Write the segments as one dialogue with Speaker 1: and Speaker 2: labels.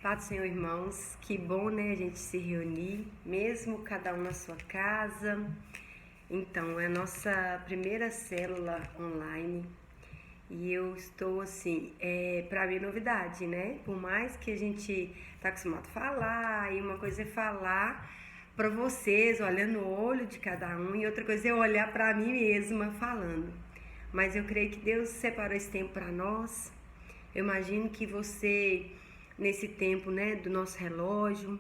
Speaker 1: Paz do Senhor, irmãos. Que bom, né, a gente se reunir, mesmo cada um na sua casa. Então, é a nossa primeira célula online e eu estou assim, para mim é novidade, né? Por mais que a gente tá acostumado a falar, e uma coisa é falar para vocês, olhando no olho de cada um, e outra coisa é olhar para mim mesma falando. Mas eu creio que Deus separou esse tempo para nós. Eu imagino que você, nesse tempo, né, do nosso relógio,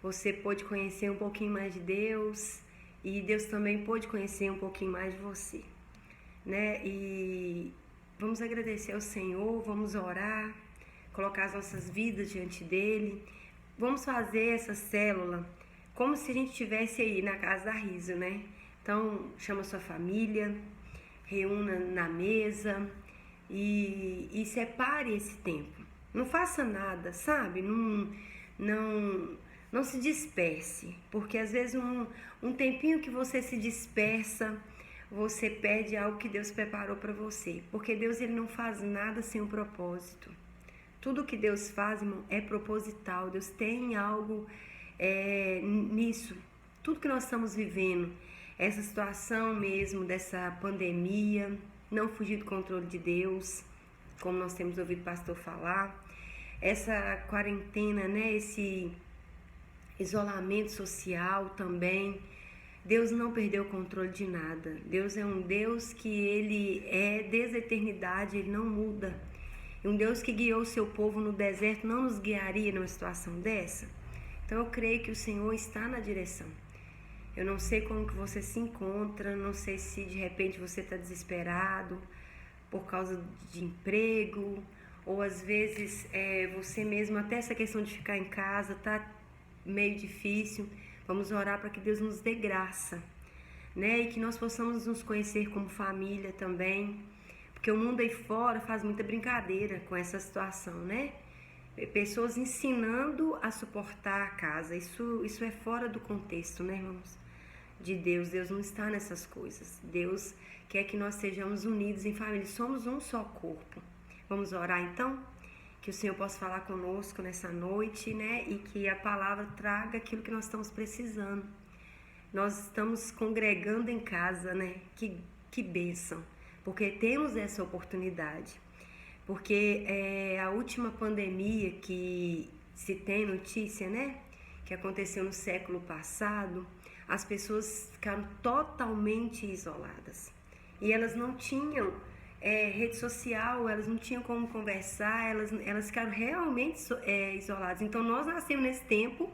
Speaker 1: você pôde conhecer um pouquinho mais de Deus e Deus também pôde conhecer um pouquinho mais de você, né? E vamos agradecer ao Senhor, vamos orar, colocar as nossas vidas diante dele. Vamos fazer essa célula como se a gente estivesse aí na casa da Riso, né? Então, chama sua família, reúna na mesa e separe esse tempo. Não faça nada, sabe? Não se disperse, porque às vezes um tempinho que você se dispersa, você perde algo que Deus preparou para você. Porque Deus, ele não faz nada sem um propósito. Tudo que Deus faz, irmão, é proposital. Deus tem algo nisso. Tudo que nós estamos vivendo, essa situação mesmo dessa pandemia, não fugir do controle de Deus, como nós temos ouvido o pastor falar, essa quarentena, né, esse isolamento social também. Deus não perdeu o controle de nada. Deus é um Deus que ele é desde a eternidade, ele não muda. Um Deus que guiou o seu povo no deserto não nos guiaria numa situação dessa? Então eu creio que o Senhor está na direção. Eu não sei como que você se encontra, não sei se de repente você está desesperado por causa de emprego, ou às vezes você mesmo, até essa questão de ficar em casa está meio difícil. Vamos orar para que Deus nos dê graça, né? E que nós possamos nos conhecer como família também, porque o mundo aí fora faz muita brincadeira com essa situação, né? Pessoas ensinando a suportar a casa, isso é fora do contexto, né, irmãos? De Deus. Deus não está nessas coisas. Deus quer que nós sejamos unidos em família, somos um só corpo. Vamos orar então? Que o Senhor possa falar conosco nessa noite, né? E que a palavra traga aquilo que nós estamos precisando. Nós estamos congregando em casa, né? Que bênção, porque temos essa oportunidade. Porque a última pandemia que se tem notícia, né? Que aconteceu no século passado, as pessoas ficaram totalmente isoladas. E elas não tinham rede social, elas não tinham como conversar, elas ficaram realmente isoladas. Então nós nascemos nesse tempo,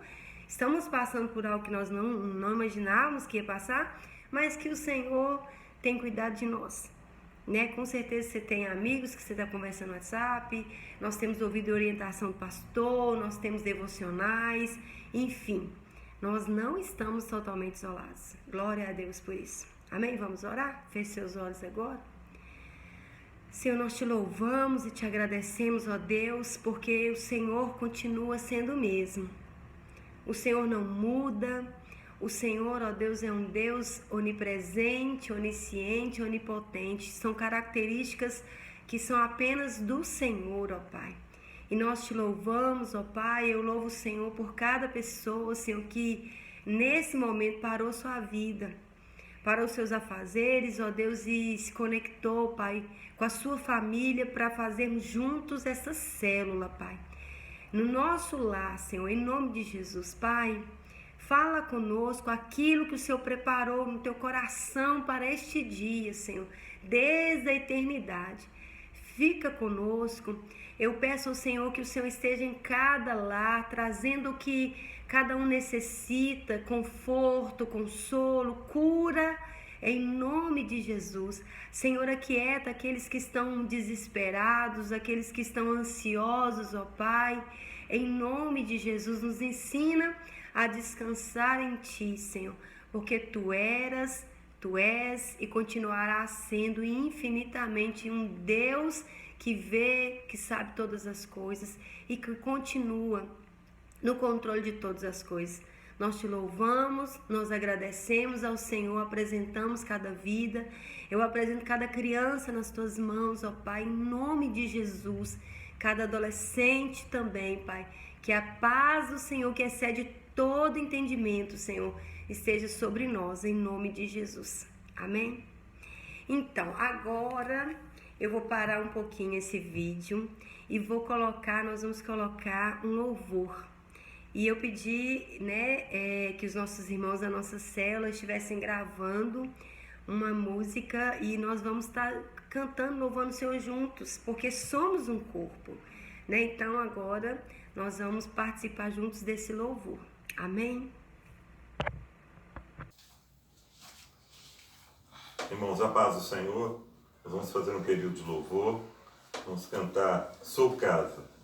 Speaker 1: estamos passando por algo que nós não imaginávamos que ia passar, mas que o Senhor tem cuidado de nós, né? Com certeza você tem amigos que você está conversando no WhatsApp, nós temos ouvido a orientação do pastor, nós temos devocionais, enfim, nós não estamos totalmente isolados. Glória a Deus por isso. Amém? Vamos orar? Feche seus olhos agora. Senhor, nós te louvamos e te agradecemos, ó Deus, porque o Senhor continua sendo o mesmo. O Senhor não muda. O Senhor, ó Deus, é um Deus onipresente, onisciente, onipotente. São características que são apenas do Senhor, ó Pai. E nós te louvamos, ó Pai. Eu louvo o Senhor por cada pessoa, Senhor, que nesse momento parou sua vida, parou os seus afazeres, ó Deus, e se conectou, Pai, com a sua família para fazermos juntos essa célula, Pai. No nosso lar, Senhor, em nome de Jesus, Pai, fala conosco aquilo que o Senhor preparou no teu coração para este dia, Senhor, desde a eternidade. Fica conosco. Eu peço ao Senhor que o Senhor esteja em cada lar, trazendo o que cada um necessita, conforto, consolo, cura, em nome de Jesus. Senhor, aquieta aqueles que estão desesperados, aqueles que estão ansiosos, ó Pai. Em nome de Jesus, nos ensina a descansar em Ti, Senhor, porque Tu és e continuarás sendo infinitamente um Deus que vê, que sabe todas as coisas e que continua no controle de todas as coisas. Nós te louvamos, nós agradecemos ao Senhor, apresentamos cada vida. Eu apresento cada criança nas tuas mãos, ó Pai, em nome de Jesus. cada adolescente também, Pai. Que a paz do Senhor, que excede todo entendimento, Senhor, esteja sobre nós, em nome de Jesus. Amém? Então, agora eu vou parar um pouquinho esse vídeo e nós vamos colocar um louvor. E eu pedi, que os nossos irmãos da nossa célula estivessem gravando uma música e nós vamos estar cantando, louvando o Senhor juntos, porque somos um corpo, Então agora nós vamos participar juntos desse louvor. Amém?
Speaker 2: Irmãos, a paz do Senhor, nós vamos fazer um período de louvor, vamos cantar Sou Casa.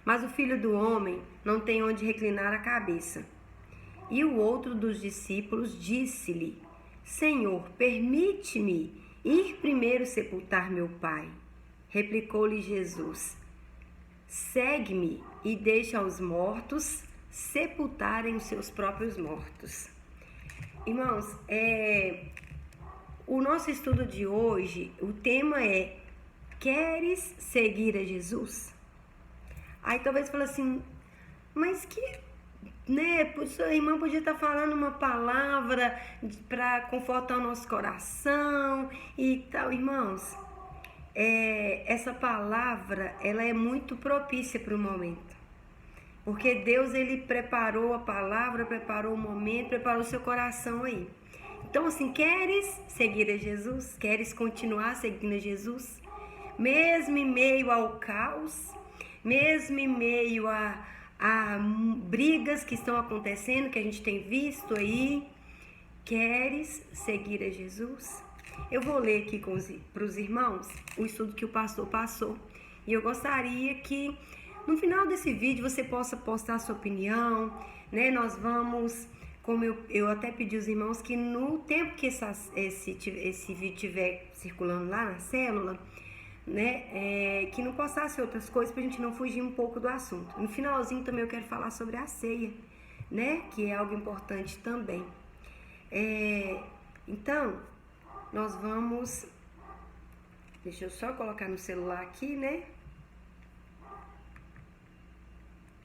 Speaker 1: Mas o Filho do Homem não tem onde reclinar a cabeça. E o outro dos discípulos disse-lhe: Senhor, permite-me ir primeiro sepultar meu pai. Replicou-lhe Jesus: Segue-me e deixa os mortos sepultarem os seus próprios mortos. Irmãos, o nosso estudo de hoje, o tema é: queres seguir a Jesus? Aí talvez fale assim, mas que, né, a irmã podia estar falando uma palavra para confortar o nosso coração e tal. Irmãos, essa palavra, ela é muito propícia para o momento. Porque Deus, ele preparou a palavra, preparou o momento, preparou o seu coração aí. Então, assim, queres seguir a Jesus? Queres continuar seguindo a Jesus? Mesmo em meio ao caos, mesmo em meio a brigas que estão acontecendo, que a gente tem visto aí, queres seguir a Jesus? Eu vou ler aqui para os irmãos o estudo que o pastor passou. E eu gostaria que no final desse vídeo você possa postar a sua opinião, né? Nós vamos, como eu até pedi aos irmãos, que no tempo que esse vídeo estiver circulando lá na célula, né, que não postasse outras coisas pra gente não fugir um pouco do assunto. No finalzinho também eu quero falar sobre a ceia, né, que é algo importante também. Então, nós vamos... Deixa eu só colocar no celular aqui, né?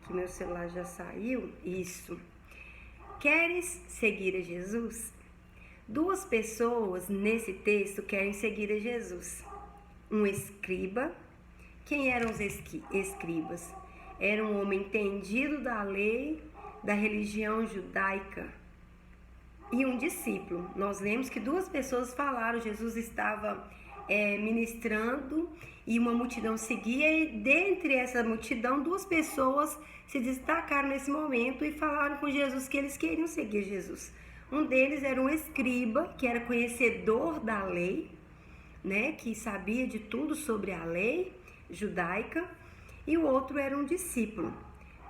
Speaker 1: Que meu celular já saiu. Isso. Queres seguir a Jesus? Duas pessoas nesse texto querem seguir a Jesus. Um escriba. Quem eram os escribas? Era um homem entendido da lei, da religião judaica. E um discípulo. Nós lemos que duas pessoas falaram, Jesus estava ministrando e uma multidão seguia, e dentre essa multidão, duas pessoas se destacaram nesse momento e falaram com Jesus que eles queriam seguir Jesus. Um deles era um escriba, que era conhecedor da lei, né, que sabia de tudo sobre a lei judaica, e o outro era um discípulo,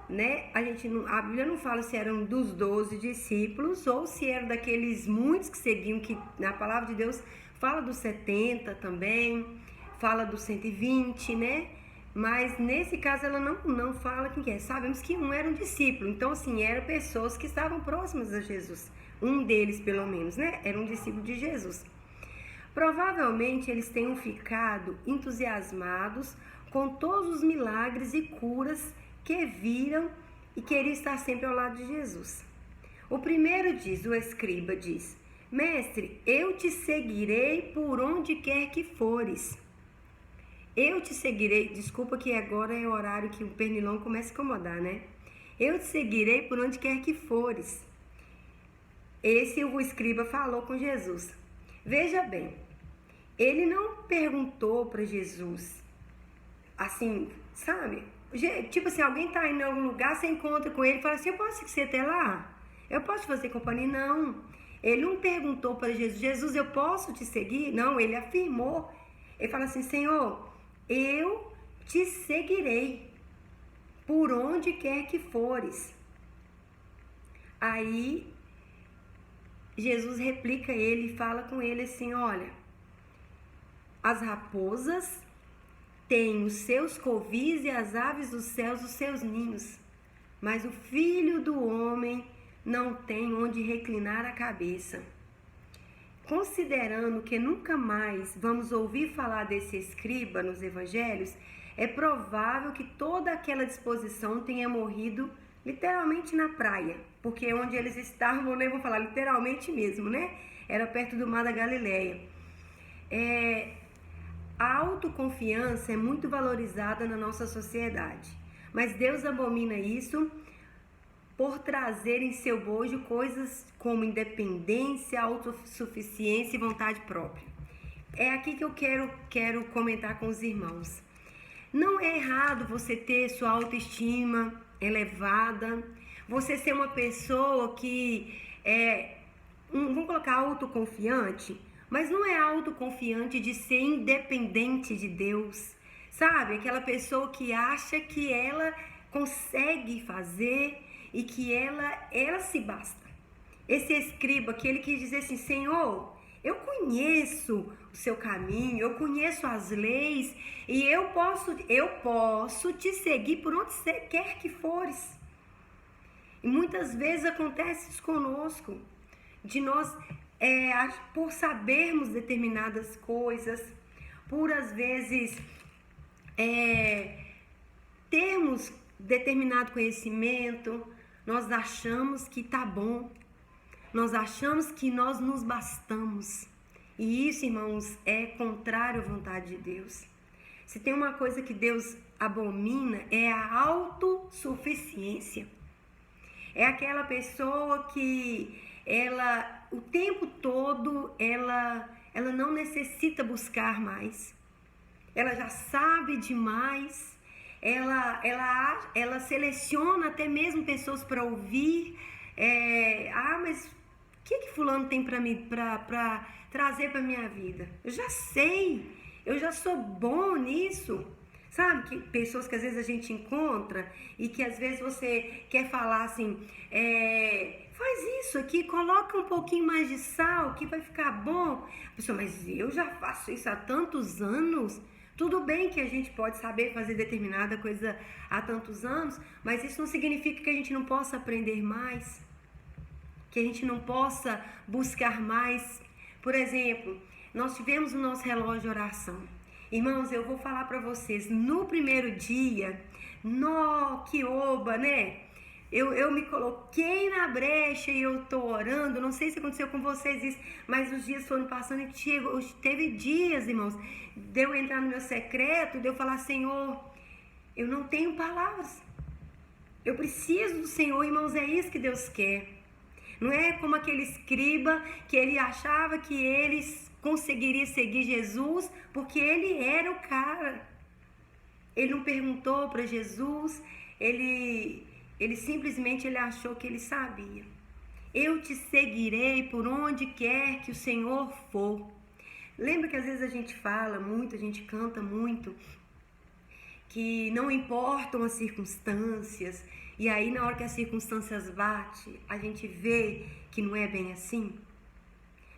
Speaker 1: né? A Bíblia não fala se eram dos 12 discípulos ou se eram daqueles muitos que seguiam, que na palavra de Deus fala dos 70 também, fala dos 120, né? Mas nesse caso ela não fala quem que é. Sabemos que um era um discípulo, então assim, eram pessoas que estavam próximas a Jesus. Um deles, pelo menos, né? Era um discípulo de Jesus. Provavelmente eles tenham ficado entusiasmados com todos os milagres e curas que viram e queriam estar sempre ao lado de Jesus. O primeiro diz, o escriba diz: Mestre, eu te seguirei por onde quer que fores. Eu te seguirei, desculpa que agora é o horário que o pernilongo começa a incomodar, né? Eu te seguirei por onde quer que fores. Esse o escriba falou com Jesus. Veja bem, ele não perguntou para Jesus, assim, sabe? Tipo assim, alguém tá indo em algum lugar, você encontra com ele e fala assim, eu posso seguir você até lá? Eu posso te fazer companhia? Não. Ele não perguntou para Jesus, Jesus, eu posso te seguir? Não, ele afirmou. Ele fala assim, Senhor, eu te seguirei por onde quer que fores. Aí Jesus replica ele e fala com ele assim, olha, as raposas têm os seus covis e as aves dos céus os seus ninhos, mas o Filho do Homem não tem onde reclinar a cabeça. Considerando que nunca mais vamos ouvir falar desse escriba nos evangelhos, é provável que toda aquela disposição tenha morrido literalmente na praia, porque onde eles estavam, né, vou falar literalmente mesmo, né? Era perto do mar da Galileia. A autoconfiança é muito valorizada na nossa sociedade, mas Deus abomina isso por trazer em seu bojo coisas como independência, autossuficiência e vontade própria. É aqui que eu quero comentar com os irmãos. Não é errado você ter sua autoestima elevada, você ser uma pessoa que vamos colocar autoconfiante, mas não é autoconfiante de ser independente de Deus, sabe? Aquela pessoa que acha que ela consegue fazer e que ela se basta. Esse escriba, que ele quis dizer assim: Senhor, eu conheço o seu caminho, eu conheço as leis e eu posso te seguir por onde você quer que fores. E muitas vezes acontece isso conosco, de nós, por sabermos determinadas coisas, por às vezes termos determinado conhecimento, nós achamos que tá bom, nós achamos que nós nos bastamos. E isso, irmãos, é contrário à vontade de Deus. Se tem uma coisa que Deus abomina, é a autossuficiência. É aquela pessoa que o tempo todo, ela não necessita buscar mais. Ela já sabe demais. Ela seleciona até mesmo pessoas para ouvir. Mas o que fulano tem para trazer para minha vida? Eu já sei, eu já sou bom nisso. Sabe, que pessoas que às vezes a gente encontra e que às vezes você quer falar assim, faz isso aqui, coloca um pouquinho mais de sal que vai ficar bom. A pessoa, mas eu já faço isso há tantos anos. Tudo bem que a gente pode saber fazer determinada coisa há tantos anos, mas isso não significa que a gente não possa aprender mais, que a gente não possa buscar mais. Por exemplo, nós tivemos o nosso relógio de oração. Irmãos, eu vou falar para vocês, no primeiro dia, que oba, né? Eu me coloquei na brecha e eu tô orando, não sei se aconteceu com vocês isso, mas os dias foram passando e teve dias, irmãos, de eu entrar no meu secreto, de eu falar: Senhor, eu não tenho palavras, eu preciso do Senhor, irmãos, é isso que Deus quer. Não é como aquele escriba que ele achava que eles conseguiria seguir Jesus porque ele era o cara. Ele não perguntou para Jesus, ele simplesmente achou que ele sabia. Eu te seguirei por onde quer que o Senhor for. Lembra que às vezes a gente fala muito, a gente canta muito, que não importam as circunstâncias, e aí na hora que as circunstâncias batem, a gente vê que não é bem assim?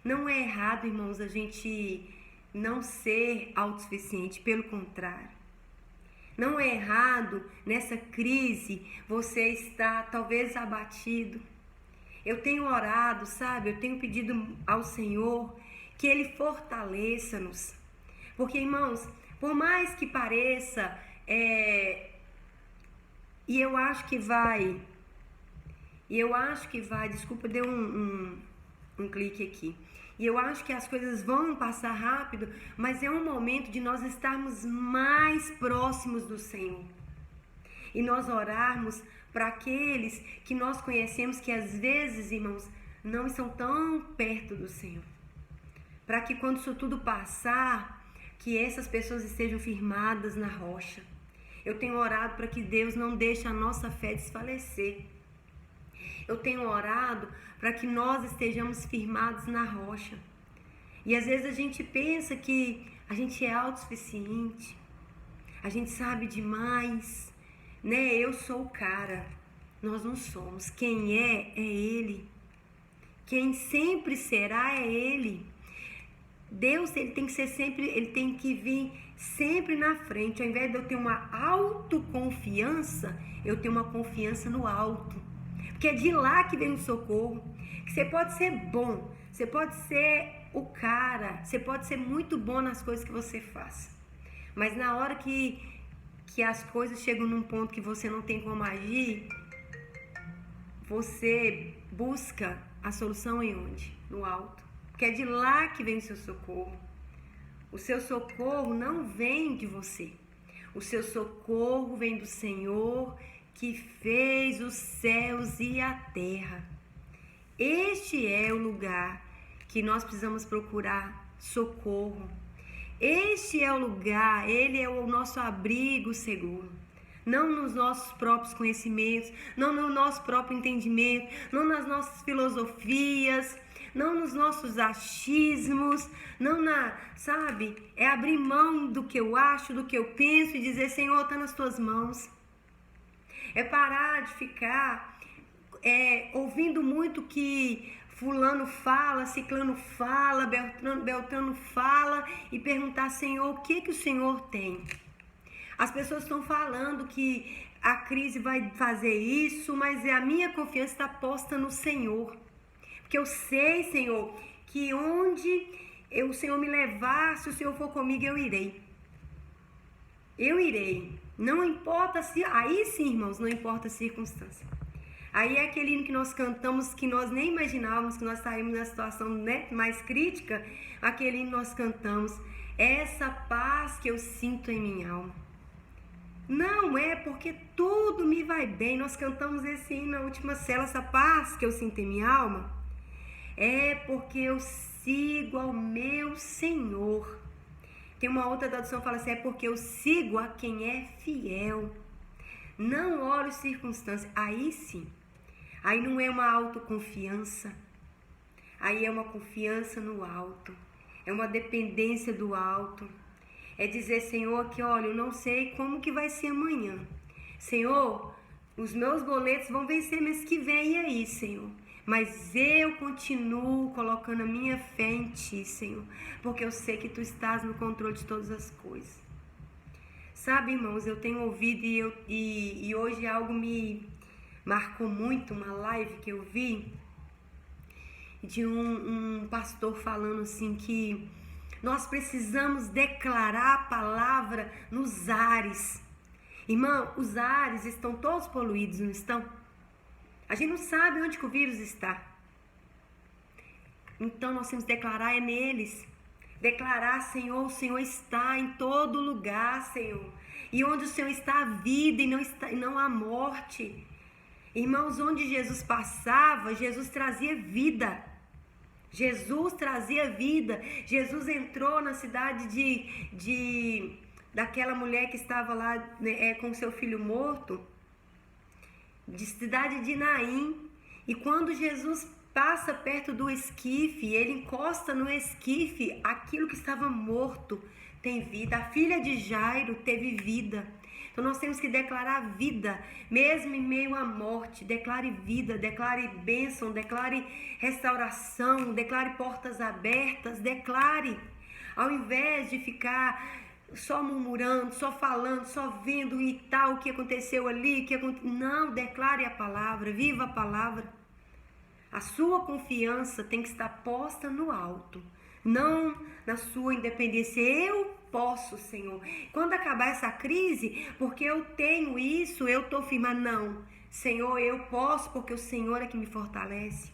Speaker 1: Não é errado, irmãos, a gente não ser autossuficiente, pelo contrário. Não é errado nessa crise você estar talvez abatido. Eu tenho orado, sabe? Eu tenho pedido ao Senhor que Ele fortaleça-nos. Porque, irmãos, por mais que pareça, e eu acho que vai, desculpa, deu um clique aqui. E eu acho que as coisas vão passar rápido, mas é um momento de nós estarmos mais próximos do Senhor. E nós orarmos para aqueles que nós conhecemos que às vezes, irmãos, não estão tão perto do Senhor. Para que quando isso tudo passar, que essas pessoas estejam firmadas na rocha. Eu tenho orado para que Deus não deixe a nossa fé desfalecer. Eu tenho orado para que nós estejamos firmados na rocha. E às vezes a gente pensa que a gente é autossuficiente, a gente sabe demais, né? Eu sou o cara. Nós não somos. Quem é Ele. Quem sempre será é Ele. Deus, ele tem que vir sempre na frente. Ao invés de eu ter uma autoconfiança, eu tenho uma confiança no alto. Porque é de lá que vem o socorro. Você pode ser bom, você pode ser o cara, você pode ser muito bom nas coisas que você faz. Mas na hora que as coisas chegam num ponto que você não tem como agir, você busca a solução em onde? No alto. Porque é de lá que vem o seu socorro. O seu socorro não vem de você. O seu socorro vem do Senhor que fez os céus e a terra. Este é o lugar que nós precisamos procurar socorro. Este é o lugar, ele é o nosso abrigo seguro. Não nos nossos próprios conhecimentos, não no nosso próprio entendimento, não nas nossas filosofias, não nos nossos achismos, sabe? É abrir mão do que eu acho, do que eu penso e dizer: Senhor, está nas tuas mãos. É parar de ficar ouvindo muito que fulano fala, ciclano fala, Beltrano fala e perguntar, Senhor, o que o Senhor tem? As pessoas estão falando que a crise vai fazer isso, mas a minha confiança está posta no Senhor. Porque eu sei, Senhor, que onde o Senhor me levar, se o Senhor for comigo, eu irei. Eu irei. Não importa se... Aí sim, irmãos, não importa a circunstância. Aí é aquele hino que nós cantamos, que nós nem imaginávamos que nós estaríamos na situação, né, mais crítica. Aquele hino nós cantamos. Essa paz que eu sinto em minha alma. Não é porque tudo me vai bem. Nós cantamos esse hino na última cela. Essa paz que eu sinto em minha alma é porque eu sigo ao meu Senhor. Tem uma outra tradução que fala assim, é porque eu sigo a quem é fiel. Não olho circunstâncias. Aí sim. Aí não é uma autoconfiança. Aí é uma confiança no alto. É uma dependência do alto. É dizer, Senhor, que olha, eu não sei como que vai ser amanhã. Senhor, os meus boletos vão vencer mês que vem, e aí, Senhor? Mas eu continuo colocando a minha fé em Ti, Senhor, porque eu sei que Tu estás no controle de todas as coisas. Sabe, irmãos, eu tenho ouvido e hoje algo me marcou muito, uma live que eu vi de um pastor falando assim que nós precisamos declarar a palavra nos ares. Irmão, os ares estão todos poluídos, não estão? A gente não sabe onde que o vírus está. Então nós temos que declarar neles. Declarar, Senhor, o Senhor está em todo lugar, Senhor. E onde o Senhor está, a vida e não a morte. Irmãos, onde Jesus passava, Jesus trazia vida. Jesus trazia vida. Jesus entrou na cidade daquela mulher que estava lá, né, com seu filho morto, de cidade de Naim. E quando Jesus passa perto do esquife, ele encosta no esquife, aquilo que estava morto tem vida. A filha de Jairo teve vida. Então nós temos que declarar vida, mesmo em meio à morte. Declare vida, declare bênção, declare restauração, declare portas abertas, declare. Ao invés de ficar só murmurando, só falando, só vendo e tal, o que aconteceu ali, não, declare a palavra, viva a palavra. A sua confiança tem que estar posta no alto, não na sua independência. Eu posso, Senhor. Quando acabar essa crise, porque eu tenho isso, eu estou firme. Não, Senhor, eu posso porque o Senhor é que me fortalece.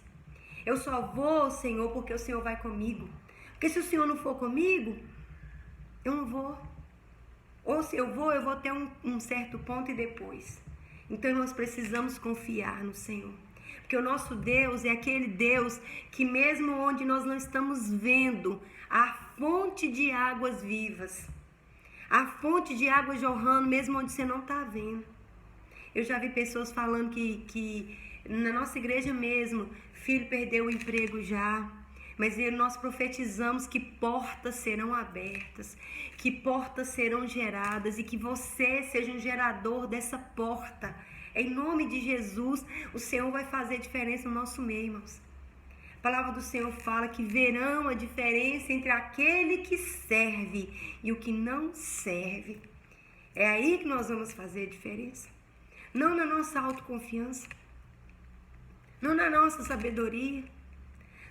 Speaker 1: Eu só vou, Senhor, porque o Senhor vai comigo. Porque se o Senhor não for comigo, eu não vou. Ou se eu vou até um certo ponto e depois. Então nós precisamos confiar no Senhor. Porque o nosso Deus é aquele Deus que mesmo onde nós não estamos vendo a fonte de águas vivas, a fonte de águas jorrando, mesmo onde você não está vendo. Eu já vi pessoas falando que na nossa igreja mesmo, filho perdeu o emprego já, mas nós profetizamos que portas serão abertas, que portas serão geradas e que você seja um gerador dessa porta. Em nome de Jesus, o Senhor vai fazer diferença no nosso meio, irmãos. A palavra do Senhor fala que verão a diferença entre aquele que serve e o que não serve. É aí que nós vamos fazer a diferença. Não na nossa autoconfiança, não na nossa sabedoria.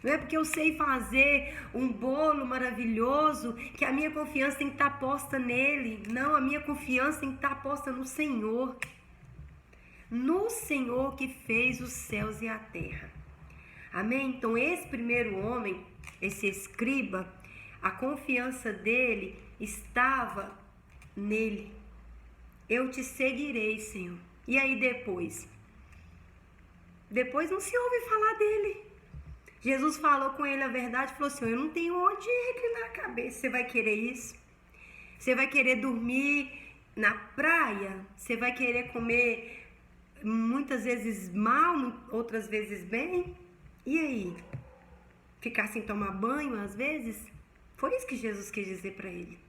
Speaker 1: Não é porque eu sei fazer um bolo maravilhoso que a minha confiança tem que estar posta nele. Não, a minha confiança tem que estar posta no Senhor. No Senhor que fez os céus e a terra. Amém? Então esse primeiro homem, esse escriba, a confiança dele estava nele. Eu te seguirei, Senhor. E aí depois? Depois não se ouve falar dele. Jesus falou com ele a verdade e falou assim, eu não tenho onde reclinar a cabeça. Você vai querer isso? Você vai querer dormir na praia? Você vai querer comer muitas vezes mal, outras vezes bem? E aí? Ficar sem tomar banho às vezes? Foi isso que Jesus quis dizer para ele.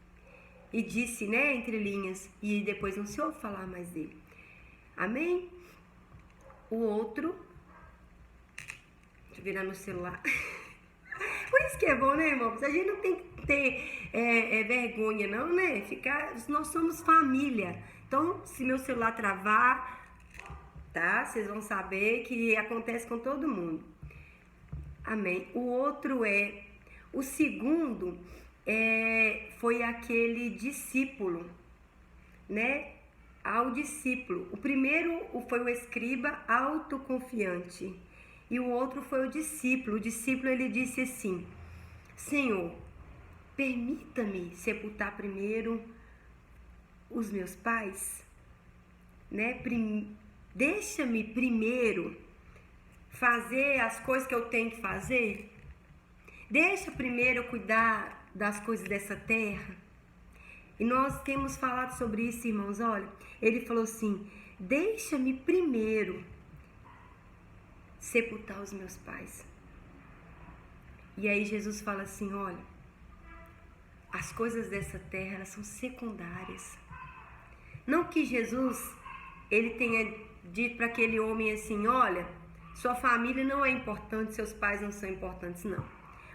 Speaker 1: E disse, né, entre linhas, e depois não se ouve falar mais dele. Amém? O outro, deixa eu virar no celular. Por isso que é bom, né, irmãos? A gente não tem que ter vergonha, não, né? Nós somos família. Então, se meu celular travar, tá? Vocês vão saber que acontece com todo mundo. Amém. O segundo foi aquele discípulo, né? Ao discípulo. O primeiro foi o escriba autoconfiante. E o outro foi o discípulo. O discípulo, ele disse assim: Senhor, permita-me sepultar primeiro os meus pais, né? Deixa-me primeiro fazer as coisas que eu tenho que fazer. Deixa primeiro eu cuidar das coisas dessa terra. E nós temos falado sobre isso, irmãos. Olha, ele falou assim: deixa-me primeiro sepultar os meus pais. E aí Jesus fala assim: olha, as coisas dessa terra, elas são secundárias. Não que Jesus, ele tenha dito para aquele homem assim: olha, sua família não é importante, seus pais não são importantes, não.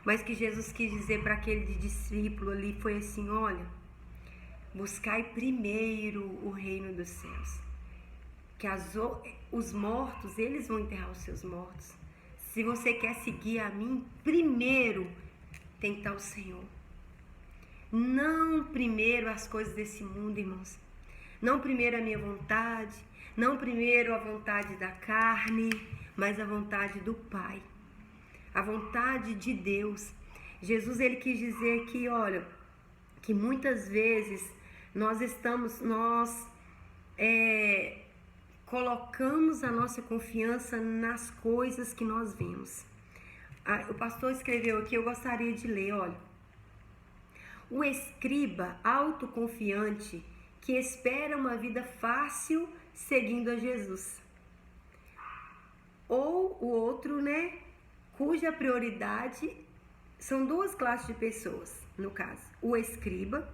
Speaker 1: Mas que Jesus quis dizer para aquele discípulo ali foi assim: olha, buscai primeiro o reino dos céus. Que os mortos, eles vão enterrar os seus mortos. Se você quer seguir a mim, primeiro tem que estar o Senhor. Não primeiro as coisas desse mundo, irmãos. Não primeiro a minha vontade, não primeiro a vontade da carne, mas a vontade do Pai. A vontade de Deus. Jesus, ele quis dizer aqui, olha, que muitas vezes nós colocamos a nossa confiança nas coisas que nós vemos. O pastor escreveu aqui, eu gostaria de ler, olha. O escriba autoconfiante que espera uma vida fácil seguindo a Jesus. Ou o outro, né, cuja prioridade são duas classes de pessoas, no caso. O escriba,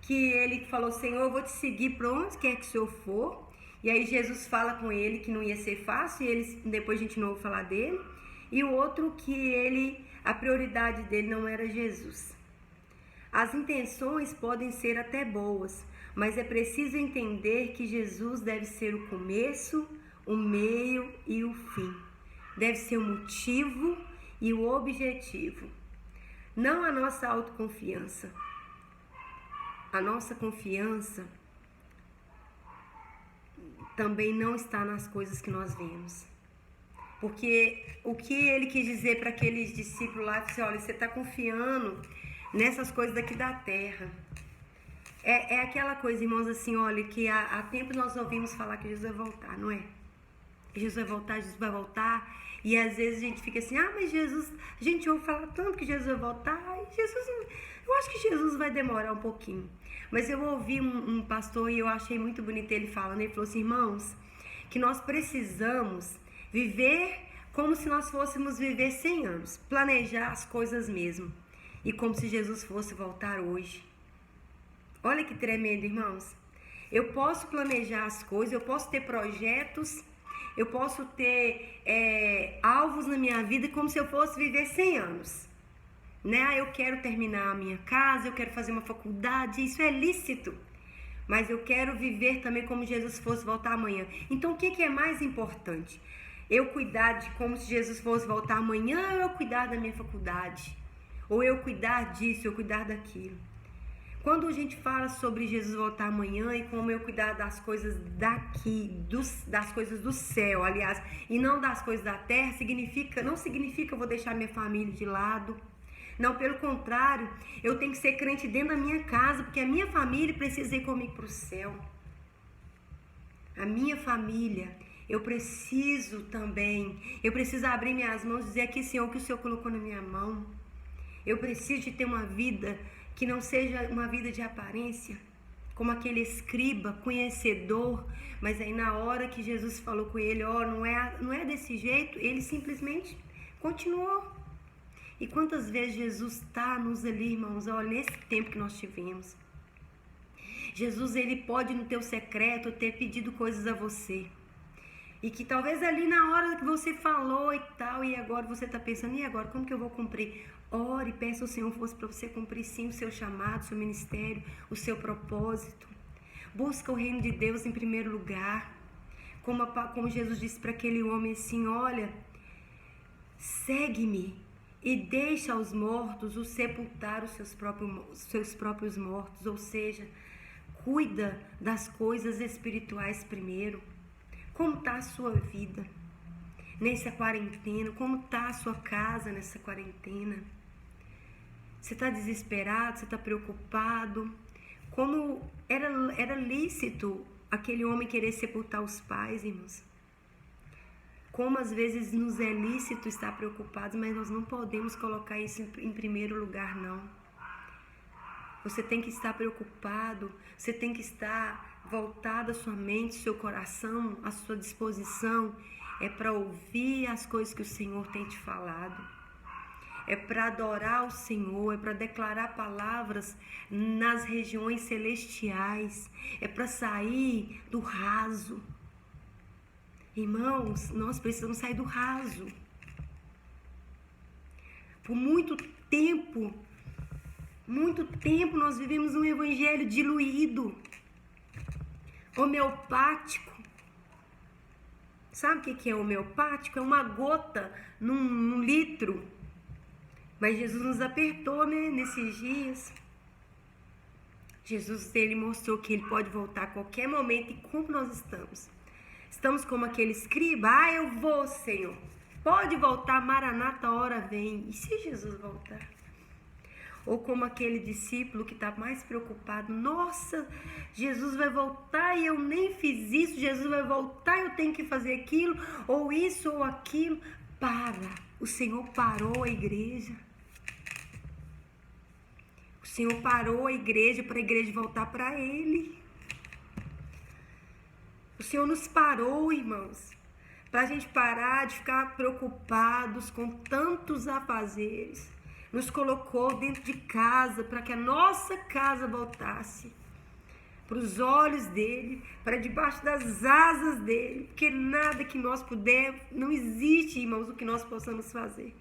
Speaker 1: que ele falou: Senhor, eu vou te seguir para onde quer que o Senhor for. E aí Jesus fala com ele que não ia ser fácil, e depois a gente não ouve falar dele. E o outro que a prioridade dele não era Jesus. As intenções podem ser até boas, mas é preciso entender que Jesus deve ser o começo, o meio e o fim. Deve ser o motivo e o objetivo. Não a nossa autoconfiança. A nossa confiança também não está nas coisas que nós vemos. Porque o que ele quis dizer para aqueles discípulos lá, disse: olha, você está confiando nessas coisas daqui da terra. É aquela coisa, irmãos, assim, olha, que há tempos nós ouvimos falar que Jesus vai voltar, não é? Jesus vai voltar. E às vezes a gente fica assim: mas Jesus, a gente ouve falar tanto que Jesus vai voltar. E eu acho que Jesus vai demorar um pouquinho. Mas eu ouvi um pastor e eu achei muito bonito ele falando. Ele falou assim: irmãos, que nós precisamos viver como se nós fôssemos viver 100 anos. Planejar as coisas mesmo. E como se Jesus fosse voltar hoje. Olha que tremendo, irmãos. Eu posso planejar as coisas, eu posso ter projetos, eu posso ter alvos na minha vida como se eu fosse viver 100 anos. Né? Eu quero terminar a minha casa, eu quero fazer uma faculdade, isso é lícito. Mas eu quero viver também como Jesus fosse voltar amanhã. Então o que é mais importante? Eu cuidar de como se Jesus fosse voltar amanhã, ou eu cuidar da minha faculdade? Ou eu cuidar disso, eu cuidar daquilo? Quando a gente fala sobre Jesus voltar amanhã e como eu cuidar das coisas daqui, das coisas do céu, aliás, e não das coisas da terra, não significa eu vou deixar minha família de lado. Não, pelo contrário, eu tenho que ser crente dentro da minha casa, porque a minha família precisa ir comigo para o céu. A minha família, eu preciso abrir minhas mãos e dizer aqui, Senhor, o que o Senhor colocou na minha mão. Eu preciso de ter uma vida que não seja uma vida de aparência, como aquele escriba, conhecedor, mas aí na hora que Jesus falou com ele, não é desse jeito, ele simplesmente continuou. E quantas vezes Jesus está-nos ali, irmãos, olha, nesse tempo que nós tivemos. Jesus, ele pode no teu secreto ter pedido coisas a você. E que talvez ali na hora que você falou e tal, e agora você está pensando, e agora, como que eu vou cumprir? Ore, peça ao Senhor força para você cumprir sim o seu chamado, o seu ministério, o seu propósito. Busca o reino de Deus em primeiro lugar. Como Jesus disse para aquele homem assim, olha, segue-me e deixa aos mortos o sepultar os seus próprios mortos. Ou seja, cuida das coisas espirituais primeiro. Como está a sua vida nessa quarentena? Como está a sua casa nessa quarentena? Você está desesperado? Você está preocupado? Como era lícito aquele homem querer sepultar os pais, irmãos? Como às vezes nos é lícito estar preocupados, mas nós não podemos colocar isso em primeiro lugar, não. Você tem que estar preocupado, você tem que estar voltado a sua mente, seu coração, a sua disposição, é para ouvir as coisas que o Senhor tem te falado. É para adorar o Senhor, é para declarar palavras nas regiões celestiais, é para sair do raso. Irmãos, nós precisamos sair do raso. Por muito tempo nós vivemos um evangelho diluído, homeopático. Sabe o que é homeopático? É uma gota num litro. Mas Jesus nos apertou, né, nesses dias. Jesus, ele mostrou que ele pode voltar a qualquer momento. E como nós estamos? Estamos como aquele escriba. Eu vou, Senhor. Pode voltar, Maranata, a hora vem. E se Jesus voltar? Ou como aquele discípulo que está mais preocupado. Nossa, Jesus vai voltar e eu nem fiz isso. Jesus vai voltar e eu tenho que fazer aquilo. Ou isso ou aquilo. Para. O Senhor parou a igreja. O Senhor parou a igreja para a igreja voltar para Ele. O Senhor nos parou, irmãos, para a gente parar de ficar preocupados com tantos afazeres. Nos colocou dentro de casa para que a nossa casa voltasse para os olhos dele, para debaixo das asas dele, porque nada que nós pudermos, não existe, irmãos, o que nós possamos fazer.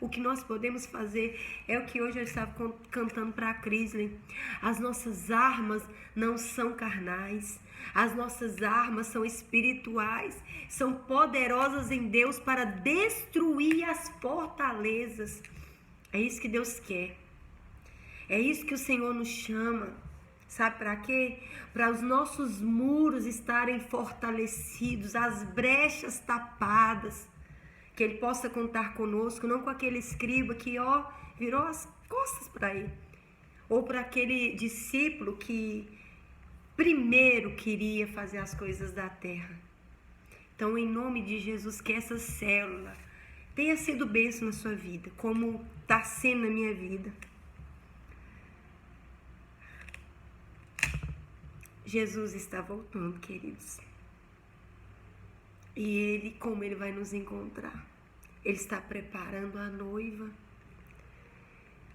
Speaker 1: O que nós podemos fazer é o que hoje eu estava cantando para a Crisley. As nossas armas não são carnais, as nossas armas são espirituais, são poderosas em Deus para destruir as fortalezas. É isso que Deus quer, é isso que o Senhor nos chama. Sabe para quê? Para os nossos muros estarem fortalecidos, as brechas tapadas, que Ele possa contar conosco, não com aquele escriba que, virou as costas para Ele, ou para aquele discípulo que primeiro queria fazer as coisas da terra. Então, em nome de Jesus, que essa célula tenha sido bênção na sua vida, como está sendo na minha vida. Jesus está voltando, queridos. E Ele, como Ele vai nos encontrar? Ele está preparando a noiva.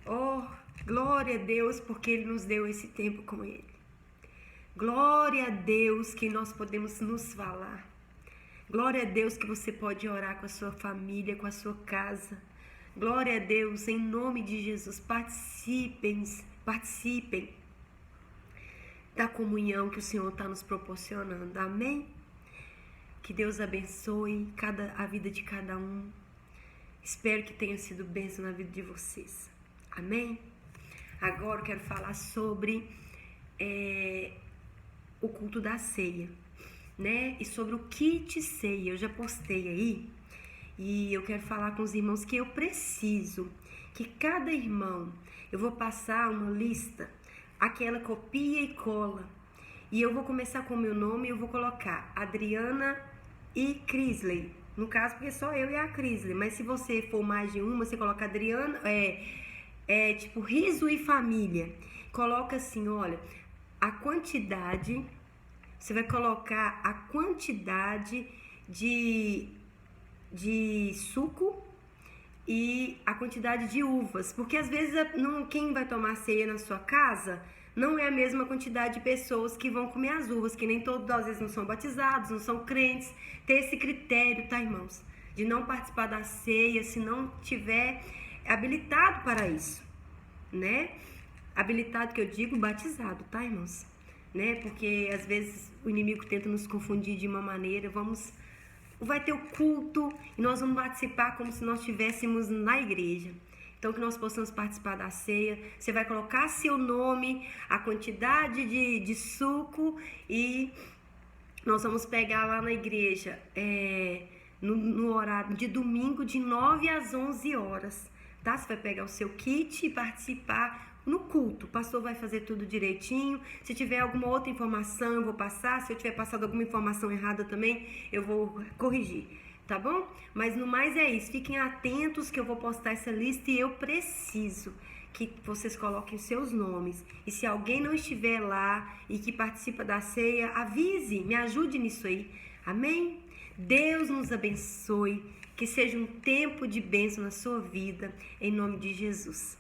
Speaker 1: Oh, glória a Deus, porque Ele nos deu esse tempo com Ele. Glória a Deus que nós podemos nos falar. Glória a Deus que você pode orar com a sua família, com a sua casa. Glória a Deus, em nome de Jesus, participem da comunhão que o Senhor está nos proporcionando. Amém? Que Deus abençoe a vida de cada um. Espero que tenha sido bênção na vida de vocês. Amém? Agora eu quero falar sobre o culto da ceia, né? E sobre o kit ceia. Eu já postei aí. E eu quero falar com os irmãos que eu preciso que cada irmão, eu vou passar uma lista, aquela copia e cola. E eu vou começar com o meu nome e eu vou colocar Adriana e Crisley. No caso, porque só eu e a Crisley. Mas se você for mais de uma, você coloca Adriana, tipo Riso e Família. Coloca assim, olha, a quantidade, você vai colocar a quantidade de suco e a quantidade de uvas, porque às vezes quem vai tomar ceia na sua casa não é a mesma quantidade de pessoas que vão comer as uvas, que nem todos às vezes não são batizados, não são crentes. Ter esse critério, tá, irmãos? De não participar da ceia se não tiver habilitado para isso, né? Habilitado que eu digo, batizado, tá, irmãos? Né? Porque às vezes o inimigo tenta nos confundir de uma maneira. Vai ter o culto e nós vamos participar como se nós estivéssemos na igreja. Então, que nós possamos participar da ceia. Você vai colocar seu nome, a quantidade de suco, e nós vamos pegar lá na igreja no horário de domingo, de 9 às 11 horas. Tá? Você vai pegar o seu kit e participar no culto. O pastor vai fazer tudo direitinho. Se tiver alguma outra informação, eu vou passar. Se eu tiver passado alguma informação errada também, eu vou corrigir. Tá bom? Mas no mais é isso. Fiquem atentos que eu vou postar essa lista e eu preciso que vocês coloquem seus nomes. E se alguém não estiver lá e que participa da ceia, avise, me ajude nisso aí. Amém? Deus nos abençoe. Que seja um tempo de bênção na sua vida. Em nome de Jesus.